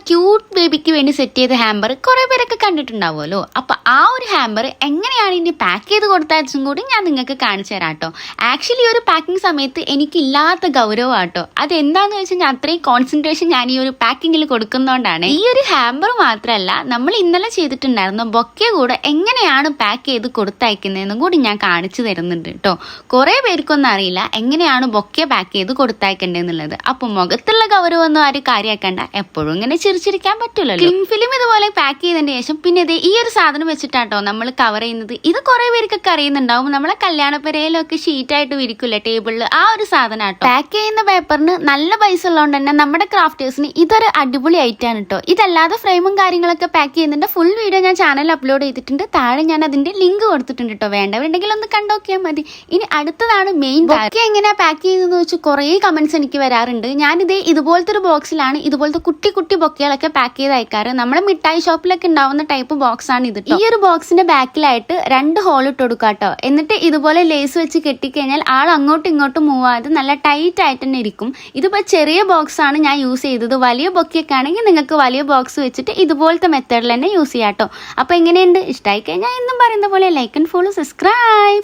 Cute ബേബിക്ക് വേണ്ടി set ചെയ്ത ഹാമ്പർ കുറേ പേരൊക്കെ കണ്ടിട്ടുണ്ടാവുമല്ലോ. അപ്പോൾ ആ ഒരു ഹാമ്പർ എങ്ങനെയാണ് ഇനി പാക്ക് ചെയ്ത് കൊടുത്താച്ചും കൂടി ഞാൻ നിങ്ങൾക്ക് കാണിച്ചു തരാം കേട്ടോ. ആക്ച്വലി ഒരു പാക്കിംഗ് സമയത്ത് എനിക്കില്ലാത്ത ഗൗരവമാട്ടോ. അതെന്താണെന്ന് വെച്ചാൽ ഞാൻ അത്രയും കോൺസെൻട്രേഷൻ ഞാൻ ഈ ഒരു പാക്കിങ്ങിൽ കൊടുക്കുന്നതുകൊണ്ടാണ്. ഈ ഒരു ഹാമ്പർ മാത്രമല്ല, നമ്മൾ ഇന്നലെ ചെയ്തിട്ടുണ്ടായിരുന്ന ബൊക്കെ കൂടെ എങ്ങനെയാണ് പാക്ക് ചെയ്ത് കൊടുത്തയക്കുന്നതെന്നും കൂടി ഞാൻ കാണിച്ചു തരുന്നുണ്ട് കേട്ടോ. കുറേ പേർക്കൊന്നും അറിയില്ല എങ്ങനെയാണ് ബൊക്കെ പാക്ക് ചെയ്ത് കൊടുത്തയക്കേണ്ടതെന്നുള്ളത്. അപ്പോൾ മുഖത്തുള്ള ഗൗരവമൊന്നും ആരും കാര്യമാക്കണ്ട. എപ്പോഴും ഇങ്ങനെ ചിരിച്ചിരിക്കാൻ പറ്റില്ലല്ലോ. ക്ലിം ഫിലിം ഇതുപോലെ പാക്ക് ചെയ്തതിന് ശേഷം പിന്നെ ഇത് ഈ ഒരു സാധനം വെച്ചിട്ടാട്ടോ നമ്മൾ കവർ ചെയ്യുന്നത്. ഇത് കുറേ പേർക്കൊക്കെ അറിയുന്നുണ്ടാവും. നമ്മളെ കല്യാണപ്പരയിലൊക്കെ ഷീറ്റായിട്ട് വിരിക്കില്ല ടേബിളിൽ, ആ ഒരു സാധനം ആട്ടോ. പാക്ക് ചെയ്യുന്ന പേപ്പറിന് നല്ല പൈസ ഉള്ളതുകൊണ്ട് തന്നെ നമ്മുടെ ക്രാഫ്റ്റേഴ്സിന് ഇതൊരു അടിപൊളി ഐറ്റാണ് കേട്ടോ. ഇതല്ലാതെ ഫ്രെയിമും കാര്യങ്ങളൊക്കെ പാക്ക് ചെയ്യുന്നതിന്റെ ഫുൾ വീഡിയോ ഞാൻ ചാനലിൽ അപ്ലോഡ് ചെയ്തിട്ടുണ്ട്. താഴെ ഞാൻ അതിന്റെ ലിങ്ക് കൊടുത്തിട്ടുണ്ട് കേട്ടോ. വേണ്ടവരുണ്ടെങ്കിൽ ഒന്ന് കണ്ടോക്കിയാൽ മതി. ഇനി അടുത്തതാണ് മെയിൻ ബൊക്കെ എങ്ങനെയാ പാക്ക് ചെയ്തെന്ന് വെച്ച് കുറേ കമന്റ്സ് എനിക്ക് വരാറുണ്ട്. ഞാനിത് ഇതുപോലത്തെ ഒരു ബോക്സിലാണ് ഇതുപോലത്തെ കുട്ടി കുട്ടി ബൊക്കെകളൊക്കെ പാക്ക് ചെയ്ത് അയക്കാറ്. നമ്മുടെ മിഠായി ഷോപ്പിലൊക്കെ ഉണ്ടാവുന്ന ടൈപ്പ് ബോക്സ് ആണ് ഇത്. ഈ ഒരു ബോക്സിന്റെ ബാക്കിലായിട്ട് 2 ഹോൾ ഇട്ട് കൊടുക്കുക കേട്ടോ. എന്നിട്ട് ഇതുപോലെ ലേസ് വെച്ച് കെട്ടിക്കഴിഞ്ഞാൽ ആൾ അങ്ങോട്ടും ഇങ്ങോട്ടും മൂവ് ആയത് നല്ല ടൈറ്റ് ആയിട്ട് തന്നെ ഇരിക്കും. ഇതിപ്പോൾ ചെറിയ ബോക്സ് ആണ് ഞാൻ യൂസ് ചെയ്തത്. വലിയ ബൊക്കെയൊക്കെ ആണെങ്കിൽ നിങ്ങൾക്ക് വലിയ ബോക്സ് വെച്ചിട്ട് ഇതുപോലത്തെ മെത്തേഡിൽ തന്നെ യൂസ് ചെയ്യാം കേട്ടോ. അപ്പോൾ എങ്ങനെയുണ്ട്? ഇഷ്ടമായി കഴിഞ്ഞാൽ എന്നും പറയുന്ന പോലെ ലൈക്ക് ആൻഡ് ഫോളോ, സബ്സ്ക്രൈബ്.